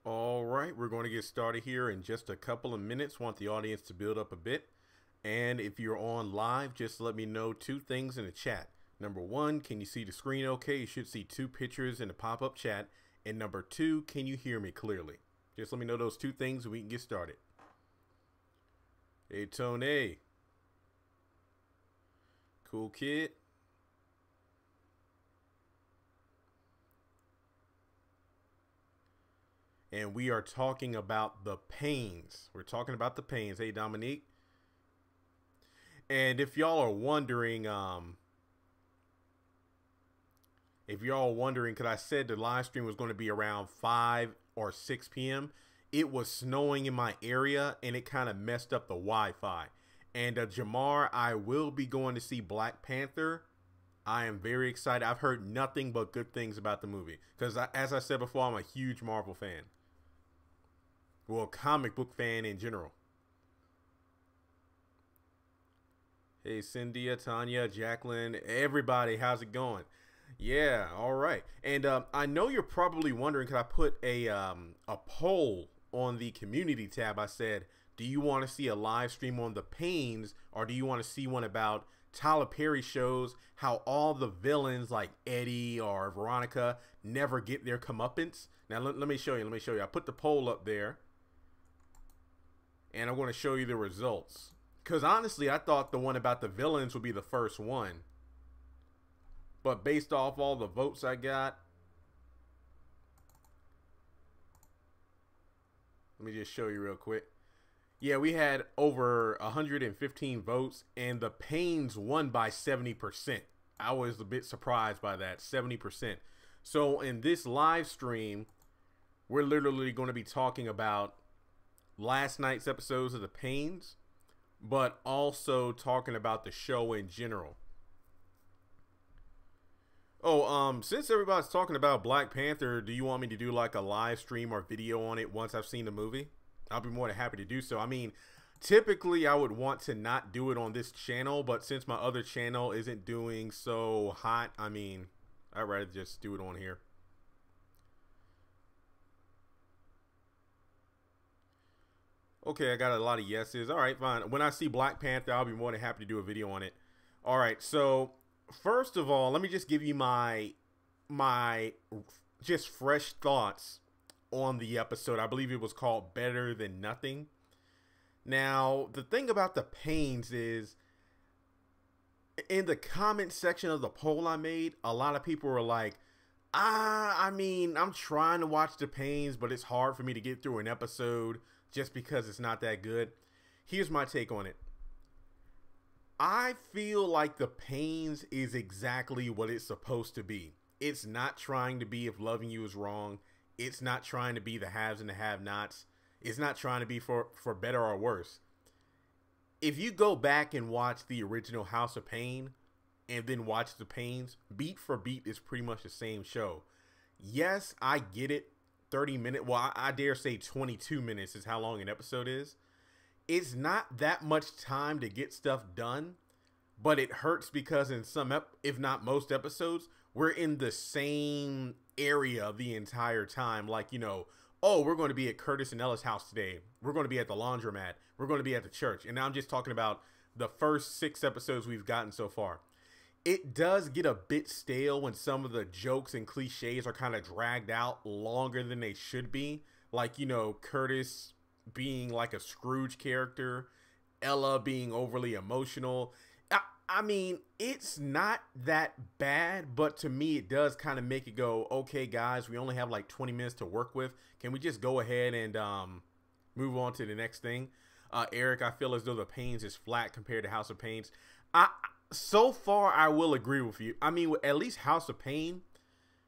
All right, we're going to get started here in just a couple of minutes. Want the audience to build up a bit. And if you're on live, just let me know two things in the chat. Number one, can you see the screen okay? You should see two pictures in the pop-up chat. And number two, can you hear me clearly? Just let me know those two things and we can get started. Hey, Tony. Cool kid. And we are talking about the Paynes. We're talking about the Paynes. Hey, Dominique. And if y'all are wondering, because I said the live stream was going to be around 5 or 6 p.m., it was snowing in my area and it kind of messed up the Wi-Fi. And Jamar, I will be going to see Black Panther. I am very excited. I've heard nothing but good things about the movie because, as I said before, I'm a huge Marvel fan. Well, comic book fan in general. Hey, Cynthia, Tanya, Jacqueline, everybody, how's it going? Yeah, all right. And I know you're probably wondering, because I put a poll on the community tab. I said, do you want to see a live stream on the Paynes, or do you want to see one about Tyler Perry shows how all the villains like Eddie or Veronica never get their comeuppance? Now, let me show you. Let me show you. I put the poll up there, and I'm going to show you the results. Because honestly, I thought the one about the villains would be the first one. But based off all the votes I got, let me just show you real quick. Yeah, we had over 115 votes, and the Paynes won by 70%. I was a bit surprised by that, 70%. So in this live stream, we're literally going to be talking about last night's episodes of the Paynes, but also talking about the show in general. Oh, since everybody's talking about Black Panther, do you want me to do like a live stream or video on it once I've seen the movie? I'll be more than happy to do so. I mean, typically I would want to not do it on this channel, but since my other channel isn't doing so hot, I mean, I'd rather just do it on here. Okay, I got a lot of yeses. All right, fine. When I see Black Panther, I'll be more than happy to do a video on it. All right, so first of all, let me just give you my just fresh thoughts on the episode. I believe it was called Better Than Nothing. Now, the thing about the Paynes is, in the comment section of the poll I made, a lot of people were like, I mean, I'm trying to watch the Paynes, but it's hard for me to get through an episode just because it's not that good. Here's my take on it. I feel like the Paynes is exactly what it's supposed to be. It's not trying to be If Loving You Is Wrong. It's not trying to be the haves and the have-nots. It's not trying to be for better or worse. If you go back and watch the original House of Payne and then watch the Paynes, beat for beat is pretty much the same show. Yes, I get it. 30 minutes, well, I dare say 22 minutes is how long an episode is. It's not that much time to get stuff done, but it hurts because in some, if not most episodes, we're in the same area the entire time. Like, you know, oh, we're going to be at Curtis and Ella's house today. We're going to be at the laundromat. We're going to be at the church. And now I'm just talking about the first 6 episodes we've gotten so far. It does get a bit stale when some of the jokes and cliches are kind of dragged out longer than they should be. Like, you know, Curtis being like a Scrooge character, Ella being overly emotional. I mean, it's not that bad, but to me, it does kind of make it go, okay, guys, we only have like 20 minutes to work with. Can we just go ahead and move on to the next thing? Eric, I feel as though the Paynes is flat compared to House of Paynes. So far, I will agree with you. I mean, at least House of Payne,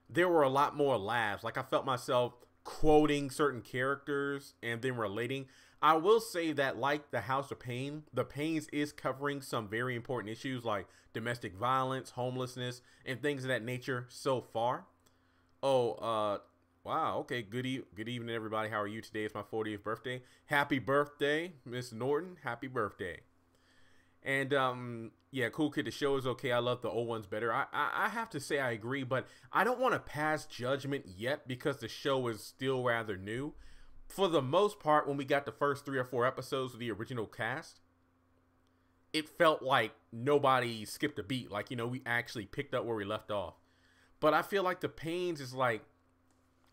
there were a lot more laughs. Like, I felt myself quoting certain characters and then relating. I will say that, like the House of Payne, the Paynes is covering some very important issues like domestic violence, homelessness, and things of that nature so far. Oh, wow. Okay, good evening, everybody. How are you today? It's my 40th birthday. Happy birthday, Miss Norton. Happy birthday. And yeah, Cool Kid, the show is okay. I love the old ones better. I have to say I agree, but I don't want to pass judgment yet because the show is still rather new. For the most part, when we got the first 3 or 4 episodes of the original cast, it felt like nobody skipped a beat. Like, you know, we actually picked up where we left off. But I feel like the Paynes is like,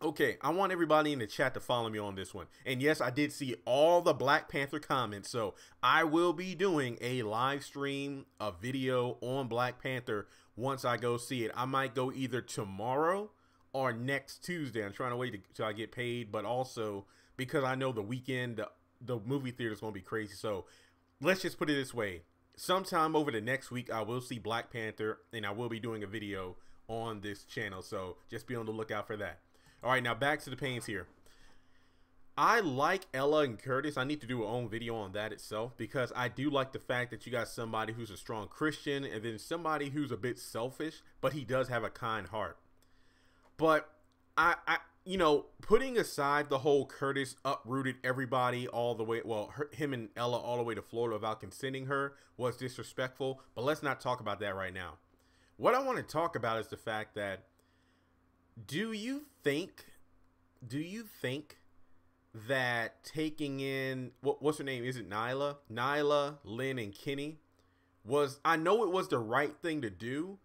okay, I want everybody in the chat to follow me on this one. And yes, I did see all the Black Panther comments, so I will be doing a live stream, a video on Black Panther once I go see it. I might go either tomorrow or next Tuesday. I'm trying to wait till I get paid, but also because I know the weekend, the movie theater is going to be crazy. So let's just put it this way. Sometime over the next week, I will see Black Panther, and I will be doing a video on this channel. So just be on the lookout for that. All right, now back to the Paynes here. I like Ella and Curtis. I need to do a own video on that itself because I do like the fact that you got somebody who's a strong Christian and then somebody who's a bit selfish, but he does have a kind heart. But I you know, putting aside the whole Curtis uprooted everybody all the way, well, him and Ella all the way to Florida without consenting her was disrespectful, but let's not talk about that right now. What I want to talk about is the fact that do you think that taking in what's her name? Is it Nyla? Nyla, Lynn, and Kenny was, I know it was the right thing to do,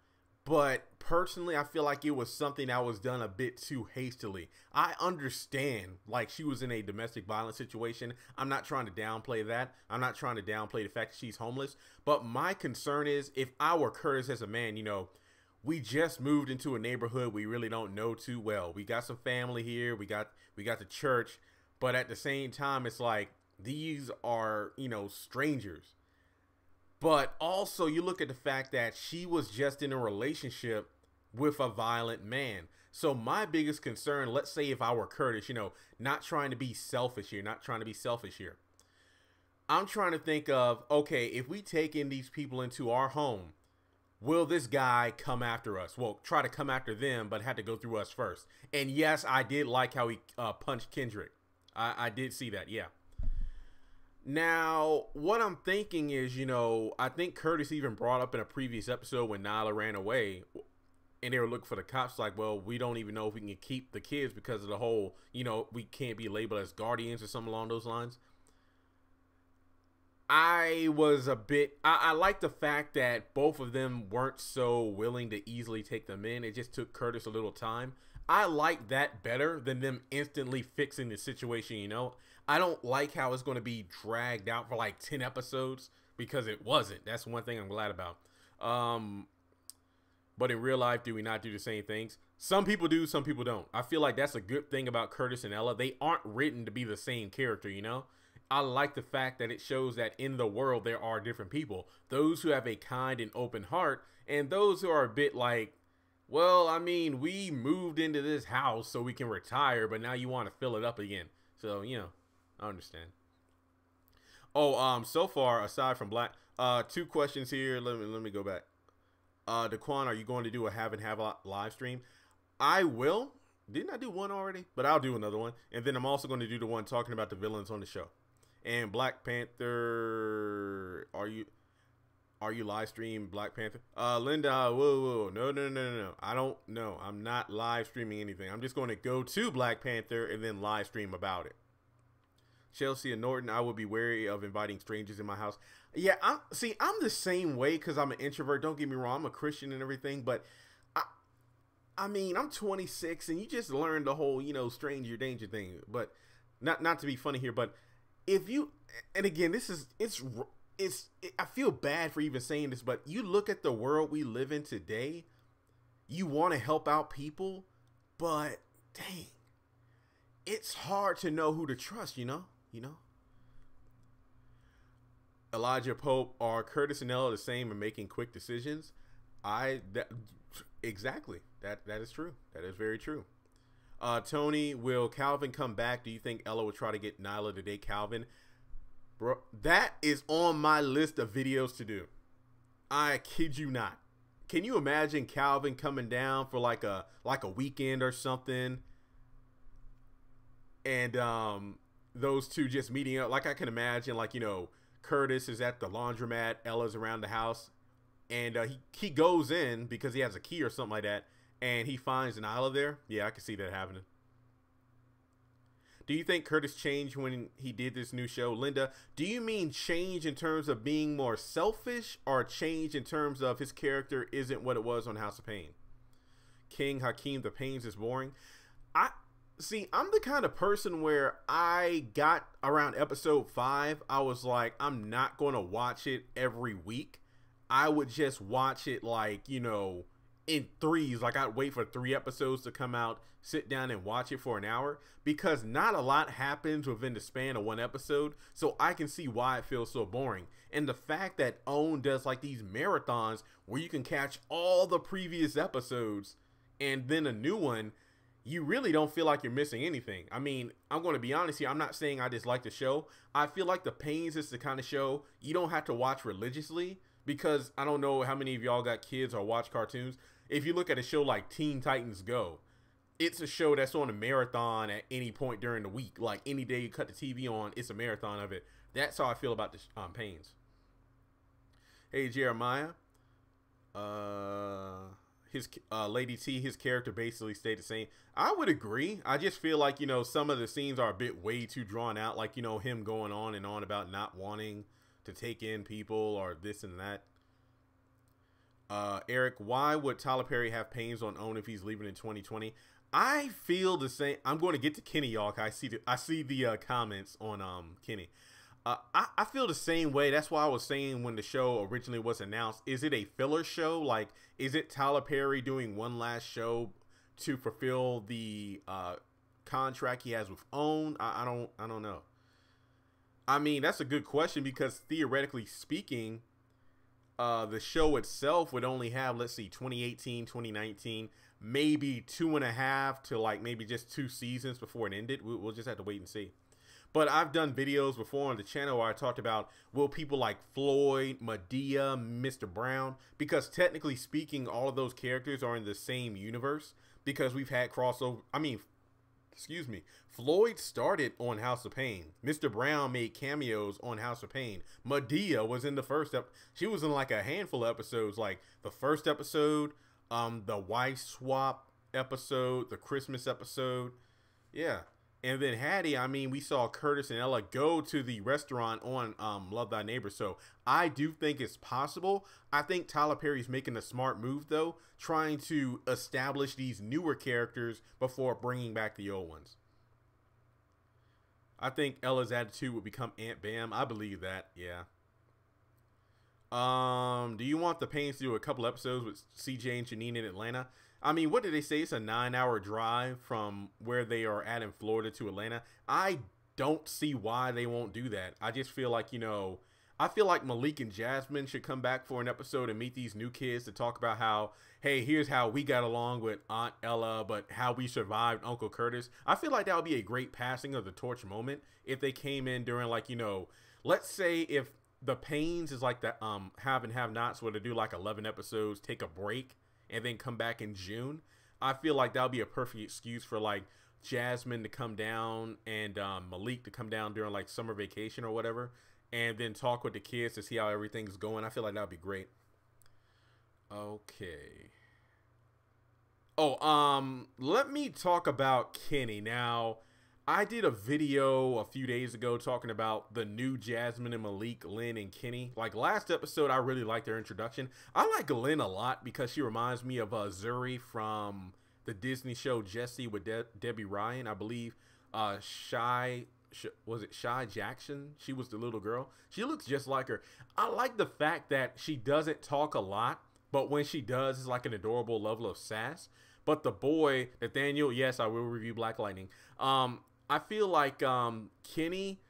but personally I feel like it was something that was done a bit too hastily. I understand like she was in a domestic violence situation. I'm not trying to downplay that. I'm not trying to downplay the fact that she's homeless, but my concern is if I were Curtis as a man, you know, we just moved into a neighborhood we really don't know too well. We got some family here. We got the church. But at the same time, it's like these are, you know, strangers. But also you look at the fact that she was just in a relationship with a violent man. So my biggest concern, let's say if I were Curtis, you know, not trying to be selfish here, I'm trying to think of, okay, if we take in these people into our home, will this guy come after us? Well, try to come after them, but had to go through us first. And yes, I did like how he punched Kendrick. I did see that, yeah. Now, what I'm thinking is, you know, I think Curtis even brought up in a previous episode when Nyla ran away and they were looking for the cops, like, well, we don't even know if we can keep the kids because of the whole, you know, we can't be labeled as guardians or something along those lines. I was a bit, I like the fact that both of them weren't so willing to easily take them in. It just took Curtis a little time. I like that better than them instantly fixing the situation, you know. I don't like how it's going to be dragged out for like 10 episodes because it wasn't. That's one thing I'm glad about. But in real life, do we not do the same things? Some people do, some people don't. I feel like that's a good thing about Curtis and Ella. They aren't written to be the same character, you know. I like the fact that it shows that in the world there are different people. Those who have a kind and open heart and those who are a bit like, well, I mean, we moved into this house so we can retire, but now you want to fill it up again. So, you know, I understand. Oh, so far, aside from Black, 2 questions here. Let me go back. Daquan, are you going to do a have live stream? I will. Didn't I do one already? But I'll do another one. And then I'm also going to do the one talking about the villains on the show. And Black Panther, are you live stream Black Panther? Linda, whoa, no. I don't know. I'm not live streaming anything. I'm just going to go to Black Panther and then live stream about it. Chelsea and Norton, I would be wary of inviting strangers in my house. Yeah, I'm the same way because I'm an introvert. Don't get me wrong. I'm a Christian and everything, but I mean, I'm 26 and you just learned the whole, you know, stranger danger thing. But not to be funny here, but if you, and again, I feel bad for even saying this, but you look at the world we live in today, you want to help out people, but dang, it's hard to know who to trust, you know? Elijah Pope, are Curtis and Ella the same in making quick decisions? Exactly. That is true. That is very true. Tony, will Calvin come back? Do you think Ella would try to get Nyla to date Calvin? Bro, that is on my list of videos to do. I kid you not. Can you imagine Calvin coming down for like a weekend or something? And those two just meeting up. Like I can imagine, like, you know, Curtis is at the laundromat, Ella's around the house, and he goes in because he has a key or something like that, and he finds an Isla there. Yeah, I can see that happening. Do you think Curtis changed when he did this new show? Linda, do you mean change in terms of being more selfish, or change in terms of his character isn't what it was on House of Payne? King Hakeem, the Paynes is boring. I see, I'm the kind of person where I got around episode 5, I was like, I'm not going to watch it every week. I would just watch it like, you know, in threes. Like I'd wait for 3 episodes to come out, sit down and watch it for an hour, because not a lot happens within the span of 1 episode. So I can see why it feels so boring. And the fact that OWN does like these marathons where you can catch all the previous episodes and then a new one, you really don't feel like you're missing anything. I mean, I'm going to be honest here. I'm not saying I dislike the show. I feel like The Paynes is the kind of show you don't have to watch religiously, because I don't know how many of y'all got kids or watch cartoons. If you look at a show like Teen Titans Go, it's a show that's on a marathon at any point during the week. Like any day you cut the TV on, it's a marathon of it. That's how I feel about the Paynes. Hey, Jeremiah. His Lady T, his character basically stayed the same. I would agree. I just feel like, you know, some of the scenes are a bit way too drawn out. Like, you know, him going on and on about not wanting to take in people or this and that. Eric, why would Tyler Perry have Paynes on OWN if he's leaving in 2020? I feel the same. I'm going to get to Kenny, y'all. I see the comments on Kenny. I feel the same way. That's why I was saying when the show originally was announced, is it a filler show? Like, is it Tyler Perry doing one last show to fulfill the contract he has with OWN? I don't know. I mean, that's a good question, because theoretically speaking, the show itself would only have, let's see, 2018, 2019, maybe 2.5 to like maybe just 2 seasons before it ended. We'll just have to wait and see. But I've done videos before on the channel where I talked about, will people like Floyd, Medea, Mr. Brown, because technically speaking, all of those characters are in the same universe, because we've had crossover. I mean, excuse me, Floyd started on House of Payne. Mr. Brown made cameos on House of Payne. Medea was in the first she was in like a handful of episodes, like the first episode, the wife swap episode, the Christmas episode. Yeah. And then Hattie, I mean, we saw Curtis and Ella go to the restaurant on Love Thy Neighbor. So I do think it's possible. I think Tyler Perry's making a smart move, though, trying to establish these newer characters before bringing back the old ones. I think Ella's attitude would become Aunt Bam. I believe that, yeah. Do you want the Paynes to do a couple episodes with CJ and Janine in Atlanta? I mean, what did they say? It's a 9-hour drive from where they are at in Florida to Atlanta. I don't see why they won't do that. I just feel like, you know, I feel like Malik and Jasmine should come back for an episode and meet these new kids to talk about how, hey, here's how we got along with Aunt Ella, but how we survived Uncle Curtis. I feel like that would be a great passing of the torch moment if they came in during, like, you know, let's say if the Paynes is like the have and have nots, where they do like 11 episodes, take a break, and then come back in June. I feel like that would be a perfect excuse for like Jasmine to come down and Malik to come down during like summer vacation or whatever, and then talk with the kids to see how everything's going. I feel like that would be great. Okay. Oh, let me talk about Kenny. Now, I did a video a few days ago talking about the new Jasmine and Malik, Lynn and Kenny. Like last episode, I really liked their introduction. I like Lynn a lot because she reminds me of Zuri from the Disney show Jessie with Debbie Ryan. I believe was it Shy Jackson? She was the little girl. She looks just like her. I like the fact that she doesn't talk a lot, but when she does, it's like an adorable level of sass. But the boy, Nathaniel, yes, I will review Black Lightning. I feel like Kenny,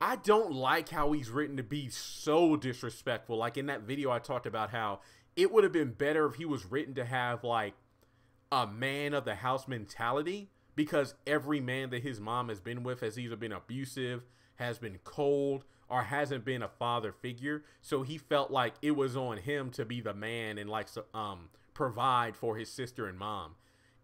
I don't like how he's written to be so disrespectful. Like in that video, I talked about how it would have been better if he was written to have like a man of the house mentality, because every man that his mom has been with has either been abusive, has been cold, or hasn't been a father figure. So he felt like it was on him to be the man and like provide for his sister and mom.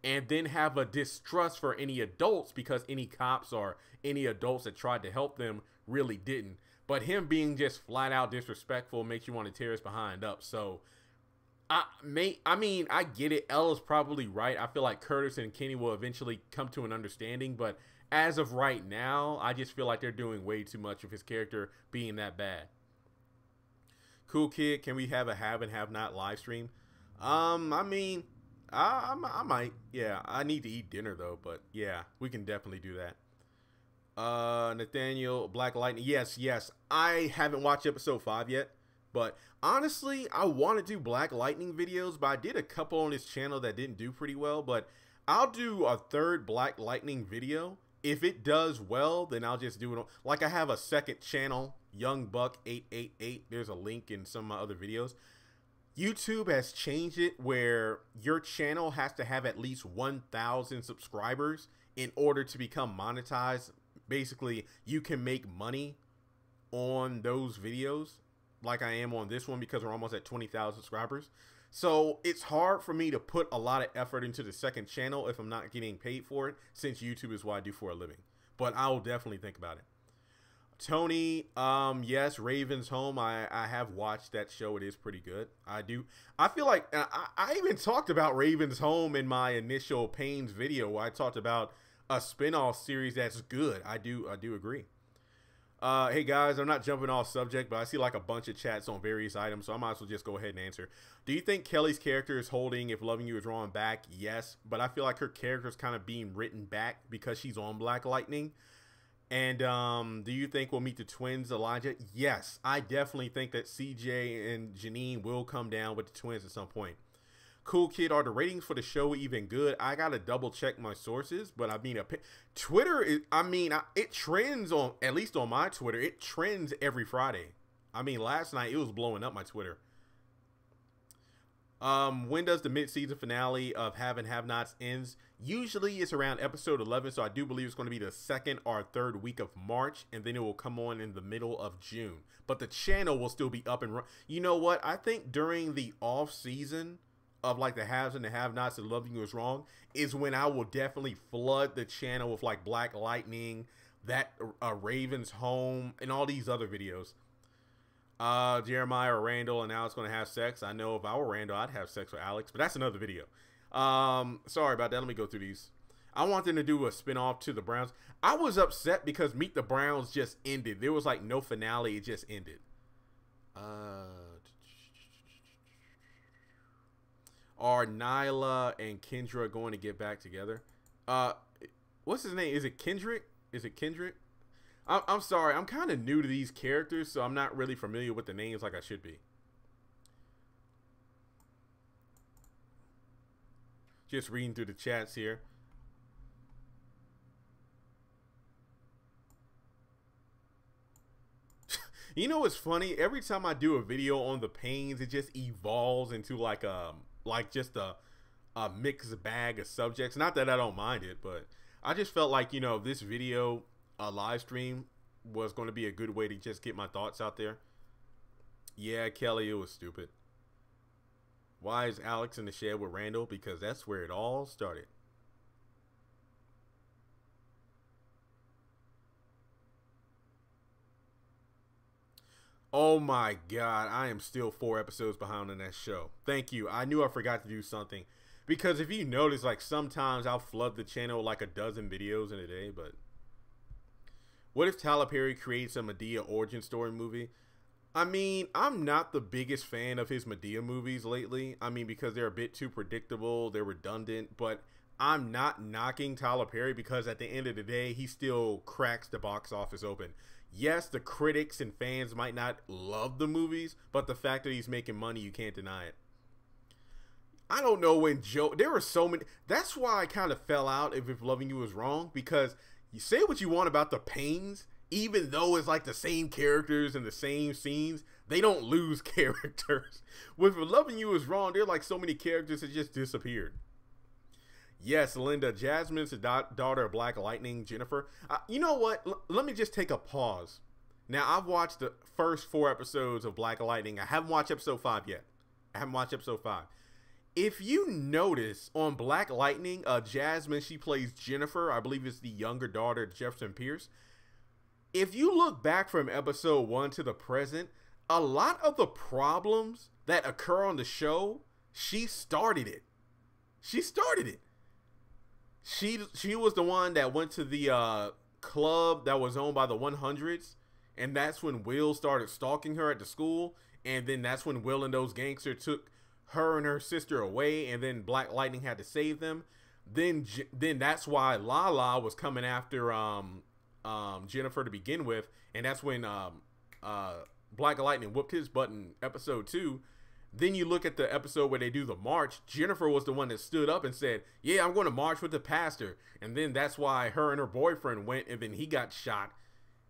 And then have a distrust for any adults, because any cops or any adults that tried to help them really didn't. But him being just flat out disrespectful makes you want to tear his behind up. So I get it. Ella's probably right. I feel like Curtis and Kenny will eventually come to an understanding, but as of right now, I just feel like they're doing way too much of his character being that bad. Cool Kid, can we have and have not live stream? I mean, I might. Yeah, I need to eat dinner though, but yeah, we can definitely do that. Nathaniel, Black Lightning. Yes. I haven't watched episode 5 yet, but honestly, I want to do Black Lightning videos, but I did a couple on this channel that didn't do pretty well, but I'll do a third Black Lightning video. If it does well, then I'll just do it. Like I have a second channel, Young Buck 888. There's a link in some of my other videos. YouTube has changed it where your channel has to have at least 1,000 subscribers in order to become monetized. Basically, you can make money on those videos like I am on this one because we're almost at 20,000 subscribers. So it's hard for me to put a lot of effort into the second channel if I'm not getting paid for it, since YouTube is what I do for a living. But I will definitely think about it. Tony, yes, Raven's Home. I have watched that show. It is pretty good. I feel like I even talked about Raven's Home in my initial Payne's video where I talked about a spinoff series that's good. I do agree. Hey guys, I'm not jumping off subject, but I see like a bunch of chats on various items, so I might as well just go ahead and answer. Do you think Kelly's character is holding If Loving You Is Wrong back? Yes, but I feel like her character is kind of being written back because she's on Black Lightning. And do you think we'll meet the twins, Elijah? Yes, I definitely think that CJ and Janine will come down with the twins at some point. Cool Kid, are the ratings for the show even good? I gotta double check my sources, but I mean, Twitter is, it trends on, at least on my Twitter, it trends every Friday. I mean, last night it was blowing up my Twitter. When does the mid-season finale of Have and Have Nots ends? Usually it's around episode 11, so I do believe it's going to be the second or third week of March, and then it will come on in the middle of June. But the channel will still be up and running. You know what? I think during the off season of like the haves and the have-nots and Loving You Is Wrong is when I will definitely flood the channel with like Black Lightning, that Raven's Home, and all these other videos. Jeremiah or Randall and Alex gonna have sex. I know if I were Randall, I'd have sex with Alex, but that's another video. Sorry about that. Let me go through these. I want them to do a spinoff to the Browns. I was upset because Meet the Browns just ended. There was like no finale. It just ended. Are Nyla and Kendra going to get back together? What's his name? Is it Kendrick? Is it Kendrick? I'm sorry. I'm kind of new to these characters, so I'm not really familiar with the names like I should be. Just reading through the chats here. You know what's funny? Every time I do a video on the Paynes, it just evolves into like just a mixed bag of subjects. Not that I don't mind it, but I just felt like, you know, this video, a live stream, was going to be a good way to just get my thoughts out there. Yeah, Kelly, it was stupid. Why is Alex in the shed with Randall? Because that's where it all started. Oh my God, I am still 4 episodes behind on that show. Thank you. I knew I forgot to do something. Because if you notice, like sometimes I'll flood the channel with like a dozen videos in a day, but what if Tyler Perry creates a Madea origin story movie? I mean, I'm not the biggest fan of his Madea movies lately. I mean, because they're a bit too predictable, they're redundant, but I'm not knocking Tyler Perry because at the end of the day, he still cracks the box office open. Yes, the critics and fans might not love the movies, but the fact that he's making money, you can't deny it. I don't know when there were so many. That's why I kind of fell out if Loving You Was Wrong, because you say what you want about the Paynes, even though it's like the same characters and the same scenes, they don't lose characters. With Loving You Was Wrong, there are like so many characters that just disappeared. Yes, Linda. Jasmine's the daughter of Black Lightning, Jennifer. You know what? Let me just take a pause. Now, I've watched the first 4 episodes of Black Lightning. I haven't watched episode 5 yet. I haven't watched episode 5. If you notice on Black Lightning, Jasmine, she plays Jennifer. I believe it's the younger daughter of Jefferson Pierce. if you look back from episode 1 to the present, a lot of the problems that occur on the show, she started it. She started it. She was the one that went to the club that was owned by the 100s, and that's when Will started stalking her at the school, and then that's when Will and those gangsters took her and her sister away, and then Black Lightning had to save them. Then that's why Lala was coming after Jennifer to begin with, and that's when Black Lightning whooped his butt in episode 2. Then you look at the episode where they do the march. Jennifer was the one that stood up and said, yeah, I'm going to march with the pastor. And then that's why her and her boyfriend went, and then he got shot.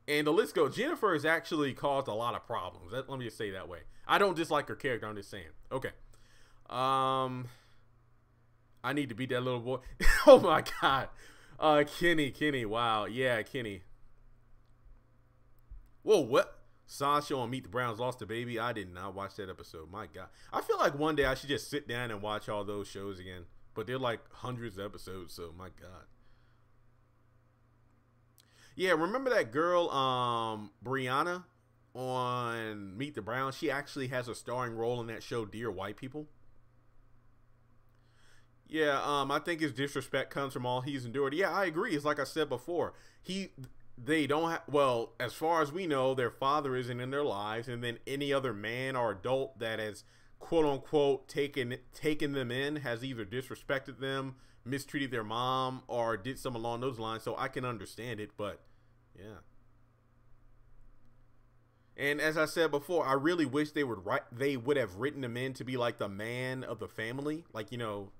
And the list goes. Jennifer has actually caused a lot of problems. Let me just say that way. I don't dislike her character. I'm just saying. Okay. I need to beat that little boy. Oh my God. Kenny. Wow. Yeah, Kenny. Whoa, what? Sasha on Meet the Browns lost a baby. I did not watch that episode. My God. I feel like one day I should just sit down and watch all those shows again. But they're like hundreds of episodes, so my God. Yeah, remember that girl, Brianna on Meet the Browns? She actually has a starring role in that show, Dear White People. Yeah, I think his disrespect comes from all he's endured. Yeah, I agree. It's like I said before. They don't have, well, as far as we know, their father isn't in their lives, and then any other man or adult that has, quote unquote, taken them in has either disrespected them, mistreated their mom, or did something along those lines. So I can understand it, but yeah. And as I said before, I really wish they would have written him in to be like the man of the family, like, you know.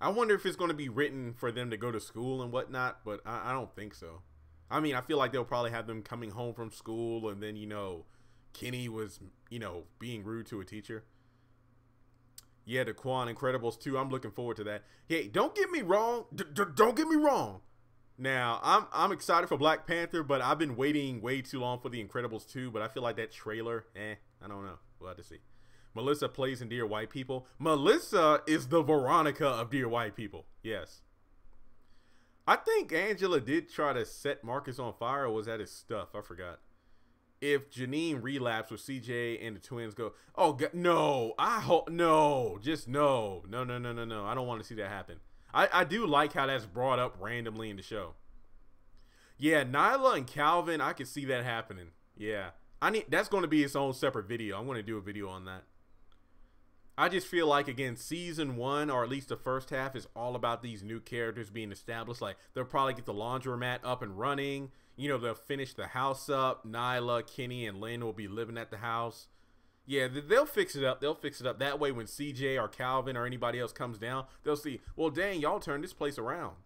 I wonder if it's going to be written for them to go to school and whatnot, but I don't think so. I mean, I feel like they'll probably have them coming home from school, and then, you know, Kenny was, you know, being rude to a teacher. Yeah, the Quan Incredibles 2. I'm looking forward to that. Hey, don't get me wrong. Don't get me wrong. Now, I'm excited for Black Panther, but I've been waiting way too long for the Incredibles 2, but I feel like that trailer, I don't know. We'll have to see. Melissa plays in Dear White People. Melissa is the Veronica of Dear White People. Yes. I think Angela did try to set Marcus on fire, or was that his stuff? I forgot. If Janine relapsed with CJ and the twins go, oh, God, no. I hope, no. Just no. No. I don't want to see that happen. I do like how that's brought up randomly in the show. Yeah, Nyla and Calvin, I can see that happening. Yeah. That's going to be its own separate video. I'm going to do a video on that. I just feel like, again, season 1, or at least the first half, is all about these new characters being established. Like, they'll probably get the laundromat up and running. You know, they'll finish the house up. Nyla, Kenny, and Lynn will be living at the house. Yeah, they'll fix it up. They'll fix it up. That way, when CJ or Calvin or anybody else comes down, they'll see, well, dang, y'all turned this place around.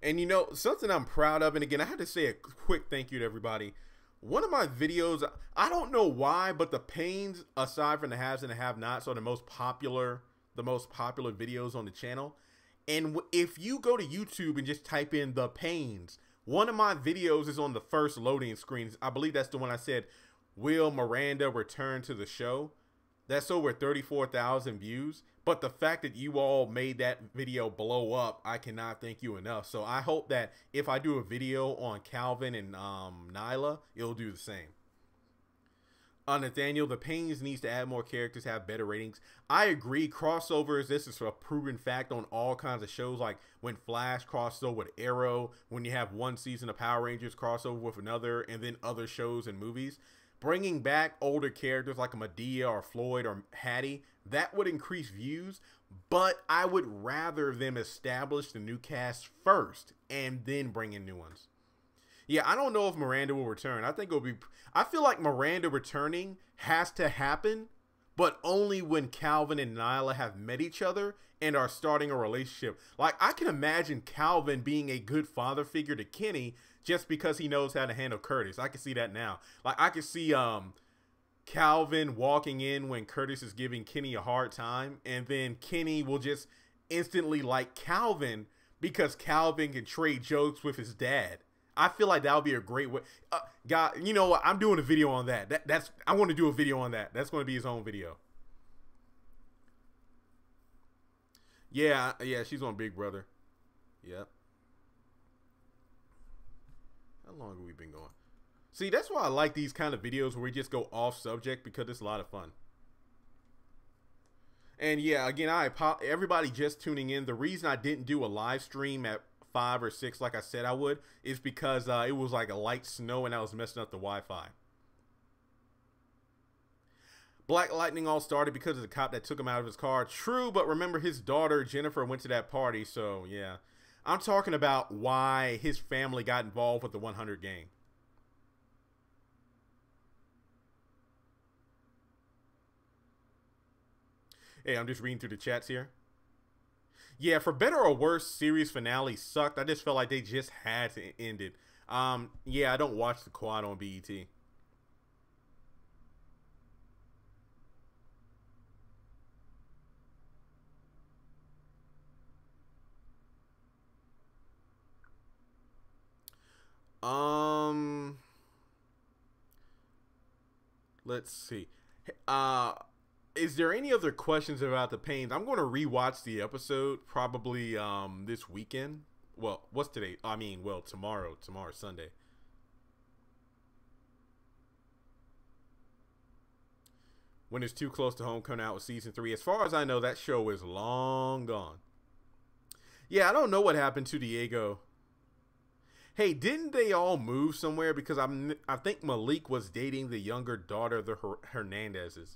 And, you know, something I'm proud of, and again, I had to say a quick thank you to everybody. One of my videos, I don't know why, but the Paynes, aside from the haves and the have-nots, are the most popular videos on the channel. And if you go to YouTube and just type in the Paynes, one of my videos is on the first loading screen. I believe that's the one I said, will Miranda return to the show? That's over 34,000 views. But the fact that you all made that video blow up, I cannot thank you enough. So I hope that if I do a video on Calvin and Nyla, it'll do the same. Nathaniel, the Paynes needs to add more characters, have better ratings. I agree. Crossovers, this is a proven fact on all kinds of shows, like when Flash crossed over with Arrow, when you have one season of Power Rangers crossover with another, and then other shows and movies. Bringing back older characters like a Medea or Floyd or Hattie, that would increase views, but I would rather them establish the new cast first and then bring in new ones. Yeah, I don't know if Miranda will return. I think it'll be, I feel like Miranda returning has to happen, but only when Calvin and Nyla have met each other and are starting a relationship. Like, I can imagine Calvin being a good father figure to Kenny just because he knows how to handle Curtis. I can see that now. Like, I can see Calvin walking in when Curtis is giving Kenny a hard time, and then Kenny will just instantly like Calvin because Calvin can trade jokes with his dad. I feel like that would be a great way. God, you know what? I'm doing a video on that. I want to do a video on that. That's going to be his own video. Yeah, yeah, she's on Big Brother. Yep. How long have we been going? See, that's why I like these kind of videos where we just go off subject because it's a lot of fun. And yeah, again, everybody just tuning in. The reason I didn't do a live stream at 5 or 6 like I said I would is because it was like a light snow and I was messing up the Wi-Fi. Black Lightning all started because of the cop that took him out of his car. True, but remember his daughter Jennifer went to that party, so yeah. I'm talking about why his family got involved with the 100 gang. Hey, I'm just reading through the chats here. Yeah, for better or worse, series finale sucked. I just felt like they just had to end it. Yeah, I don't watch the quad on BET. Let's see. Is there any other questions about the Paynes? I'm going to rewatch the episode probably this weekend. Well, what's today? I mean, well, tomorrow. Tomorrow's Sunday. When it's too close to home coming out with season 3. As far as I know, that show is long gone. Yeah, I don't know what happened to Diego. Hey, didn't they all move somewhere? Because I think Malik was dating the younger daughter of the Hernandezes.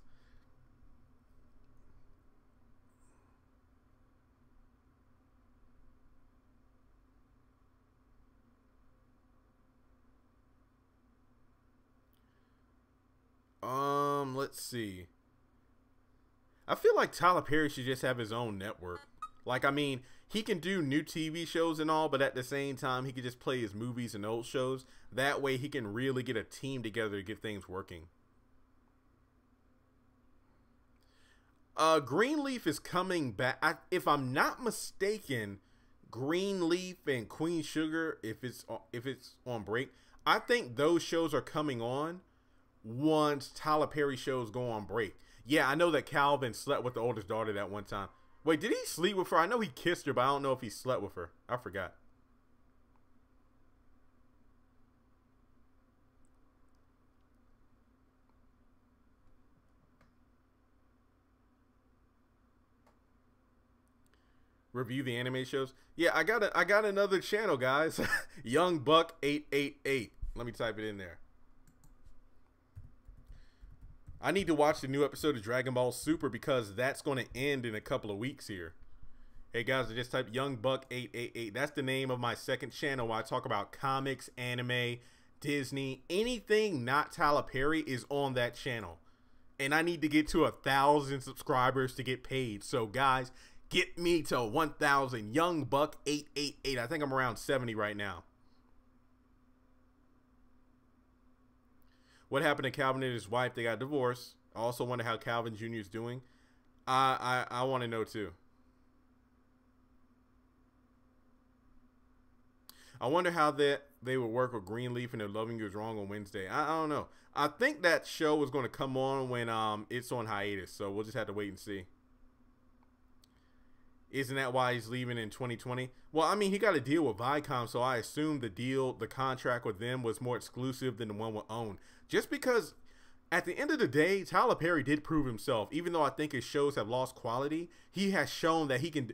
Let's see. I feel like Tyler Perry should just have his own network. Like, I mean, he can do new TV shows and all, but at the same time, he could just play his movies and old shows. That way, he can really get a team together to get things working. Greenleaf is coming back. If I'm not mistaken, Greenleaf and Queen Sugar, if it's on break, I think those shows are coming on once Tyler Perry shows go on break. Yeah, I know that Calvin slept with the oldest daughter that one time. Wait, did he sleep with her? I know he kissed her, but I don't know if he slept with her. I forgot. Review the anime shows. Yeah, I got another channel, guys. Young Buck 888. Let me type it in there. I need to watch the new episode of Dragon Ball Super because that's going to end in a couple of weeks here. Hey guys, I just typed Young Buck 888. That's the name of my second channel where I talk about comics, anime, Disney, anything not Tyler Perry is on that channel. And I need to get to 1,000 subscribers to get paid. So guys, get me to 1,000. Young Buck 888. I think I'm around 70 right now. What happened to Calvin and his wife? They got divorced. I also wonder how Calvin Jr. is doing. I want to know too. I wonder how they would work with Greenleaf and their Loving You Is Wrong on Wednesday. I don't know. I think that show is going to come on when it's on hiatus. So we'll just have to wait and see. Isn't that why he's leaving in 2020? Well, I mean, he got a deal with Viacom, so I assume the contract with them was more exclusive than the one with OWN. Just because, at the end of the day, Tyler Perry did prove himself. Even though I think his shows have lost quality, he has shown that he can.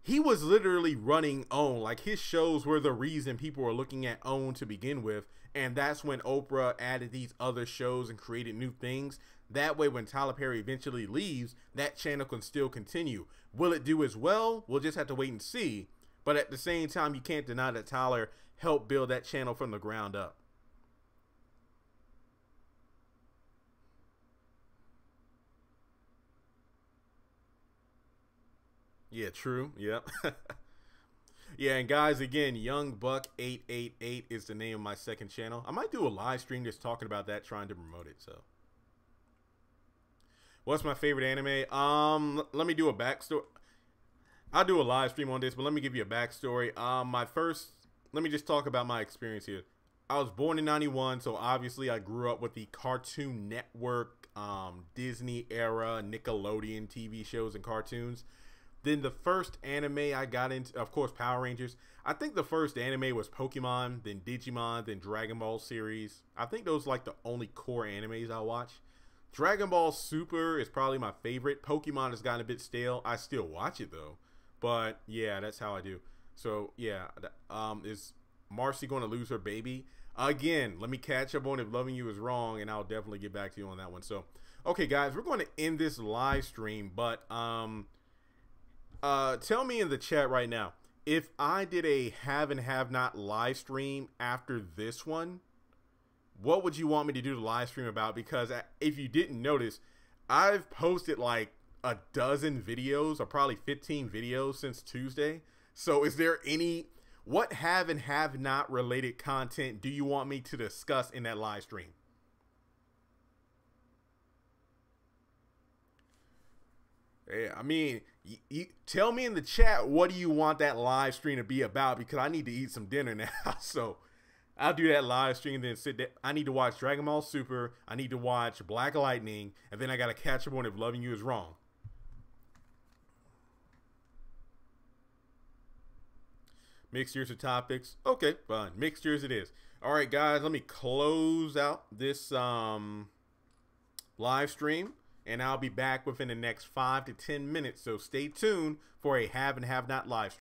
He was literally running OWN. Like, his shows were the reason people were looking at OWN to begin with. And that's when Oprah added these other shows and created new things. That way, when Tyler Perry eventually leaves, that channel can still continue. Will it do as well? We'll just have to wait and see. But at the same time, you can't deny that Tyler helped build that channel from the ground up. Yeah, true. Yep. Yeah, and guys, again, Young Buck 888 is the name of my second channel. I might do a live stream just talking about that, trying to promote it. So, what's my favorite anime? Let me do a backstory. I'll do a live stream on this, but let me give you a backstory. Let me just talk about my experience here. I was born in '91, so obviously I grew up with the Cartoon Network, Disney era, Nickelodeon TV shows and cartoons. Then the first anime I got into, of course, Power Rangers. I think the first anime was Pokemon, then Digimon, then Dragon Ball series. I think those are like the only core animes I watch. Dragon Ball Super is probably my favorite. Pokemon has gotten a bit stale. I still watch it though. But yeah, that's how I do. So yeah, is Marcy going to lose her baby? Again, let me catch up on If Loving You Is Wrong, and I'll definitely get back to you on that one. So, okay, guys, we're going to end this live stream, but tell me in the chat right now, if I did a have and have not live stream after this one, what would you want me to do the live stream about? Because if you didn't notice, I've posted like a dozen videos or probably 15 videos since Tuesday. So is there what have and have not related content do you want me to discuss in that live stream? Yeah, I mean, you tell me in the chat, what do you want that live stream to be about? Because I need to eat some dinner now. So I'll do that live stream, then sit there. I need to watch Dragon Ball Super. I need to watch Black Lightning. And then I got to catch up on If Loving You Is Wrong. Mixtures of topics. Okay, fine. Mixtures it is. All right, guys, let me close out this live stream, and I'll be back within the next 5 to 10 minutes. So stay tuned for a have and have not live stream.